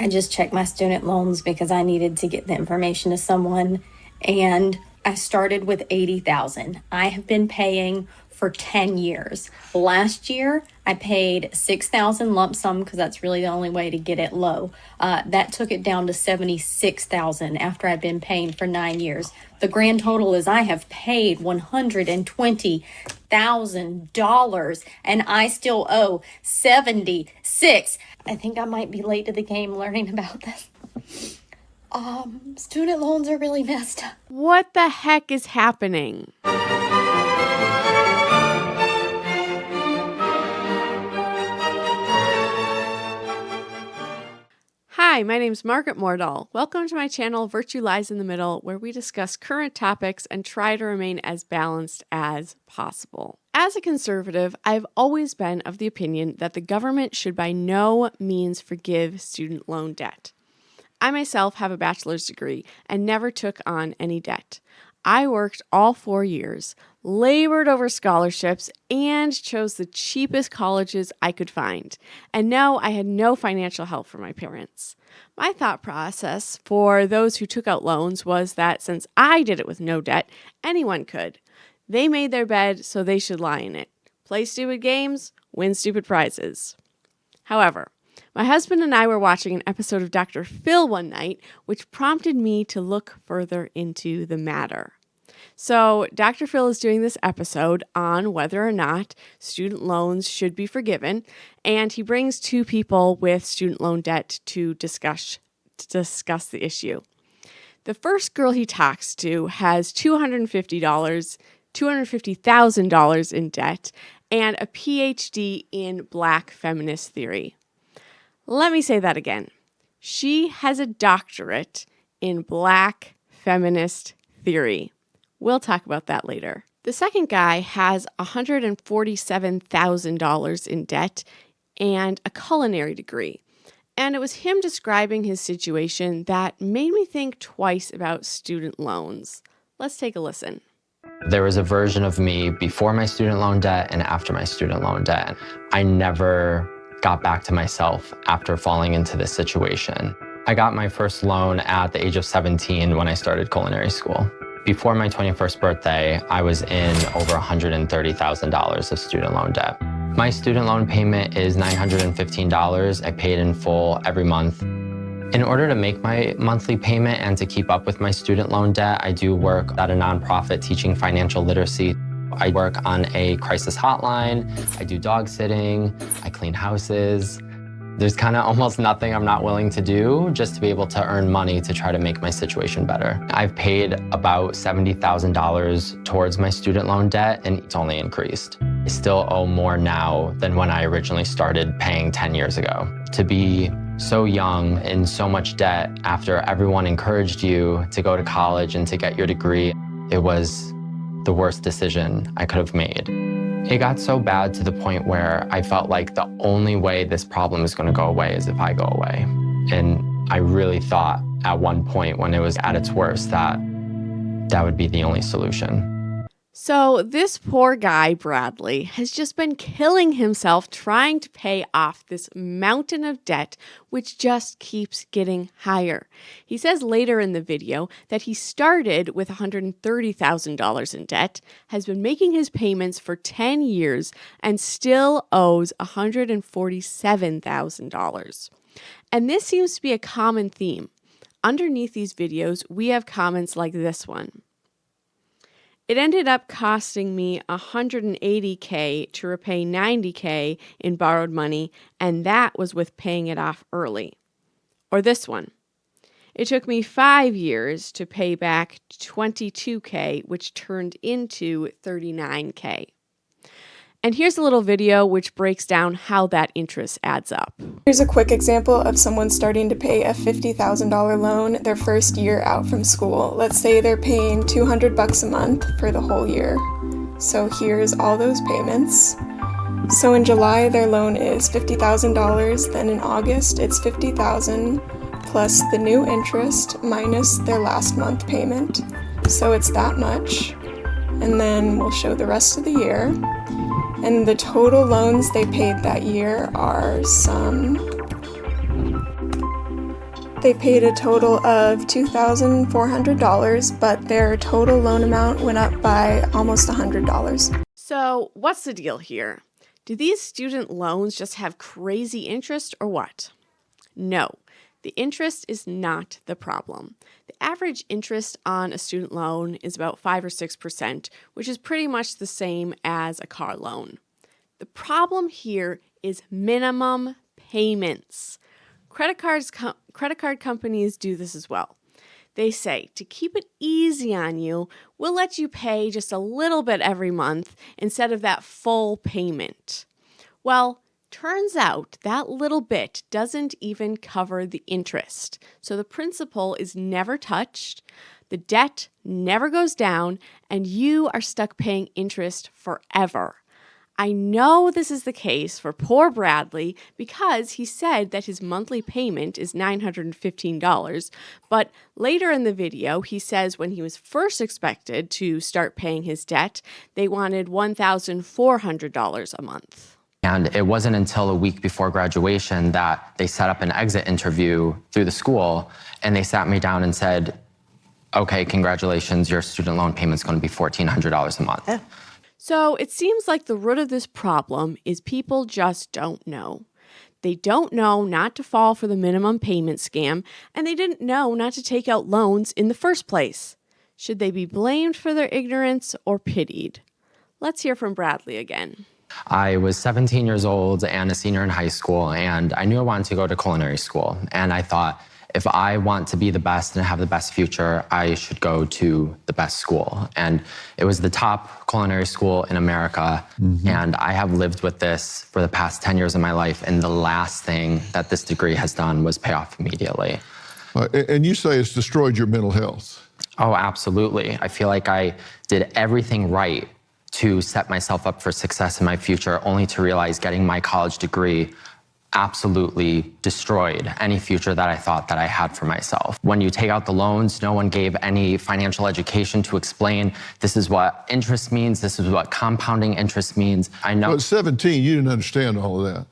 I just checked my student loans because I needed to get the information to someone, and I started with $80,000. I have been paying for 10 years. Last year, I paid $6,000 lump sum because that's really the only way to get it low. That took it down to $76,000 after I've been paying for 9 years. The grand total is I have paid $120,000 and I still owe 76. I think I might be late to the game learning about this. Student loans are really messed up. What the heck is happening? Hi, my name's Margaret Mordahl. Welcome to my channel, Virtue Lies in the Middle, where we discuss current topics and try to remain as balanced as possible. As a conservative, I've always been of the opinion that the government should by no means forgive student loan debt. I myself have a bachelor's degree and never took on any debt. I worked all 4 years, labored over scholarships, and chose the cheapest colleges I could find. And no, I had no financial help from my parents. My thought process for those who took out loans was that since I did it with no debt, anyone could. They made their bed, so they should lie in it. Play stupid games, win stupid prizes. However, my husband and I were watching an episode of Dr. Phil one night, which prompted me to look further into the matter. So Dr. Phil is doing this episode on whether or not student loans should be forgiven, and he brings two people with student loan debt to discuss the issue. The first girl he talks to has $250,000 in debt and a PhD in Black feminist theory. Let me say that again. She has a doctorate in Black feminist theory. We'll talk about that later. The second guy has $147,000 in debt and a culinary degree. And it was him describing his situation that made me think twice about student loans. Let's take a listen. There was a version of me before my student loan debt and after my student loan debt. I never got back to myself after falling into this situation. I got my first loan at the age of 17 when I started culinary school. Before my 21st birthday, I was in over $130,000 of student loan debt. My student loan payment is $915. I paid in full every month. In order to make my monthly payment and to keep up with my student loan debt, I do work at a nonprofit teaching financial literacy. I work on a crisis hotline, I do dog sitting, I clean houses. There's kind of almost nothing I'm not willing to do just to be able to earn money to try to make my situation better. I've paid about $70,000 towards my student loan debt, and it's only increased. I still owe more now than when I originally started paying 10 years ago. To be so young in so much debt after everyone encouraged you to go to college and to get your degree, it was the worst decision I could have made. It got so bad to the point where I felt like the only way this problem is going to go away is if I go away. And I really thought at one point when it was at its worst that that would be the only solution. So this poor guy, Bradley, has just been killing himself trying to pay off this mountain of debt, which just keeps getting higher. He says later in the video that he started with $130,000 in debt, has been making his payments for 10 years, and still owes $147,000. And this seems to be a common theme. Underneath these videos, we have comments like this one. It ended up costing me $180K to repay $90K in borrowed money, and that was with paying it off early. Or this one. It took me 5 years to pay back $22K, which turned into $39K. And here's a little video which breaks down how that interest adds up. Here's a quick example of someone starting to pay a $50,000 loan their first year out from school. Let's say they're paying $200 a month for the whole year. So here's all those payments. So in July, their loan is $50,000. Then in August, it's $50,000 plus the new interest minus their last month payment. So it's that much. And then we'll show the rest of the year. And the total loans they paid that year are some They paid a total of $2,400, but their total loan amount went up by almost $100. So, what's the deal here? Do these student loans just have crazy interest or what? No, the interest is not the problem. The average interest on a student loan is about 5 or 6%, which is pretty much the same as a car loan. The problem here is minimum payments. Credit card companies do this as well. They say, to keep it easy on you, we'll let you pay just a little bit every month instead of that full payment. Well, turns out that little bit doesn't even cover the interest. So the principal is never touched, the debt never goes down, and you are stuck paying interest forever. I know this is the case for poor Bradley because he said that his monthly payment is $915, but later in the video he says when he was first expected to start paying his debt, they wanted $1,400 a month. And it wasn't until a week before graduation that they set up an exit interview through the school, and they sat me down and said, okay, congratulations, your student loan payment's going to be $1,400 a month. So it seems like the root of this problem is people just don't know. They don't know not to fall for the minimum payment scam, and they didn't know not to take out loans in the first place. Should they be blamed for their ignorance or pitied? Let's hear from Bradley again. I was 17 years old and a senior in high school, and I knew I wanted to go to culinary school. And I thought, if I want to be the best and have the best future, I should go to the best school. And it was the top culinary school in America. And I have lived with this for the past 10 years of my life. And the last thing that this degree has done was pay off immediately. And you say it's destroyed your mental health. Oh, absolutely. I feel like I did everything right to set myself up for success in my future, only to realize getting my college degree absolutely destroyed any future that I thought that I had for myself. When you take out the loans, no one gave any financial education to explain this is what interest means, this is what compounding interest means. I know. But at 17, you didn't understand all of that.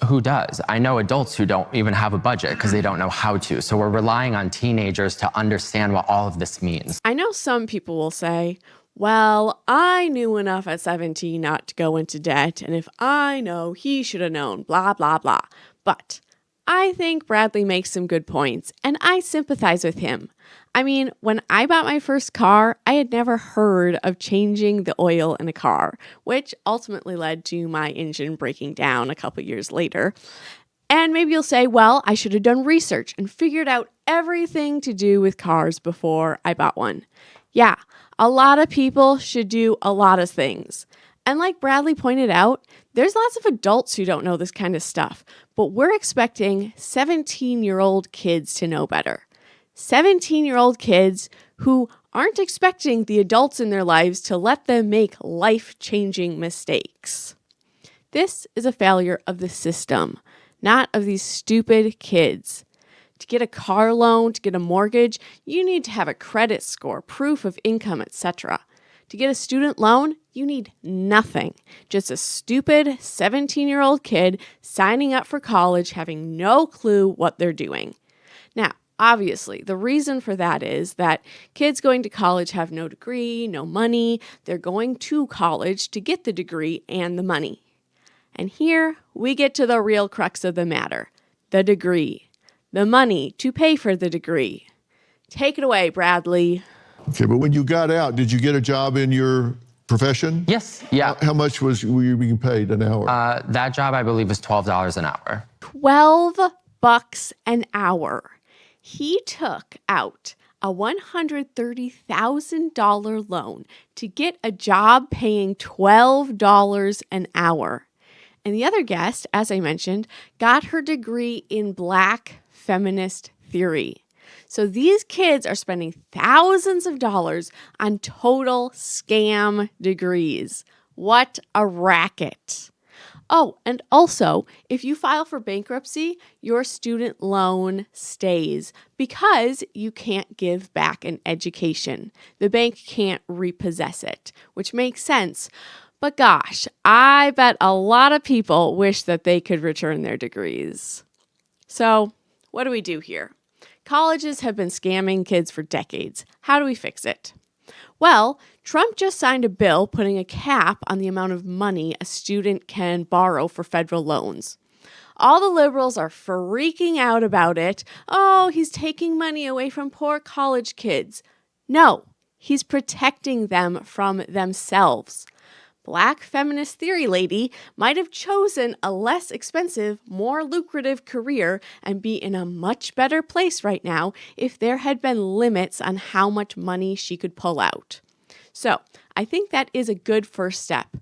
Who does? I know adults who don't even have a budget because they don't know how to. So we're relying on teenagers to understand what all of this means. I know some people will say, well, I knew enough at 17 not to go into debt, and if I know, he should have known, blah, blah, blah. But I think Bradley makes some good points, and I sympathize with him. I mean, when I bought my first car, I had never heard of changing the oil in a car, which ultimately led to my engine breaking down a couple years later. And maybe you'll say, well, I should have done research and figured out everything to do with cars before I bought one. Yeah, a lot of people should do a lot of things. And like Bradley pointed out, there's lots of adults who don't know this kind of stuff, but we're expecting 17-year-old kids to know better. 17-year-old kids who aren't expecting the adults in their lives to let them make life-changing mistakes. This is a failure of the system, not of these stupid kids. To get a car loan, to get a mortgage, you need to have a credit score, proof of income, etc. To get a student loan, you need nothing. Just a stupid 17-year-old kid signing up for college having no clue what they're doing. Now, obviously, the reason for that is that kids going to college have no degree, no money. They're going to college to get the degree and the money. And here we get to the real crux of the matter, the degree. The money to pay for the degree. Take it away, Bradley. Okay, but when you got out, did you get a job in your profession? Yes, yeah. How much were you being paid an hour? That job, I believe, was $12 an hour. $12 an hour. He took out a $130,000 loan to get a job paying $12 an hour. And the other guest, as I mentioned, got her degree in Black feminist theory. So these kids are spending thousands of dollars on total scam degrees. What a racket. Oh, and also, if you file for bankruptcy, your student loan stays because you can't give back an education. The bank can't repossess it, which makes sense. But gosh, I bet a lot of people wish that they could return their degrees. So, what do we do here? Colleges have been scamming kids for decades. How do we fix it? Well, Trump just signed a bill putting a cap on the amount of money a student can borrow for federal loans. All the liberals are freaking out about it. Oh, he's taking money away from poor college kids. No, he's protecting them from themselves. Black feminist theory lady might have chosen a less expensive, more lucrative career and be in a much better place right now if there had been limits on how much money she could pull out. So, I think that is a good first step.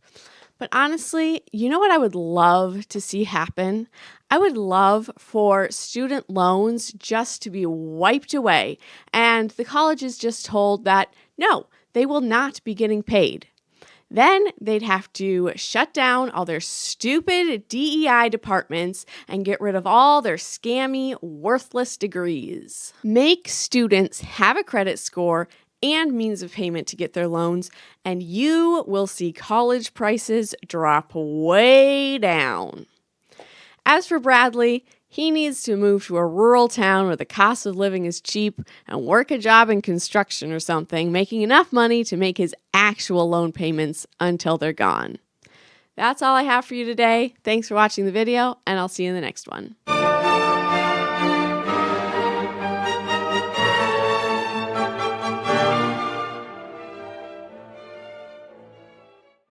But honestly, you know what I would love to see happen? I would love for student loans just to be wiped away and the colleges just told that no, they will not be getting paid. Then they'd have to shut down all their stupid DEI departments and get rid of all their scammy, worthless degrees. Make students have a credit score and means of payment to get their loans, and you will see college prices drop way down. As for Bradley, he needs to move to a rural town where the cost of living is cheap and work a job in construction or something, making enough money to make his actual loan payments until they're gone. That's all I have for you today. Thanks for watching the video, and I'll see you in the next one.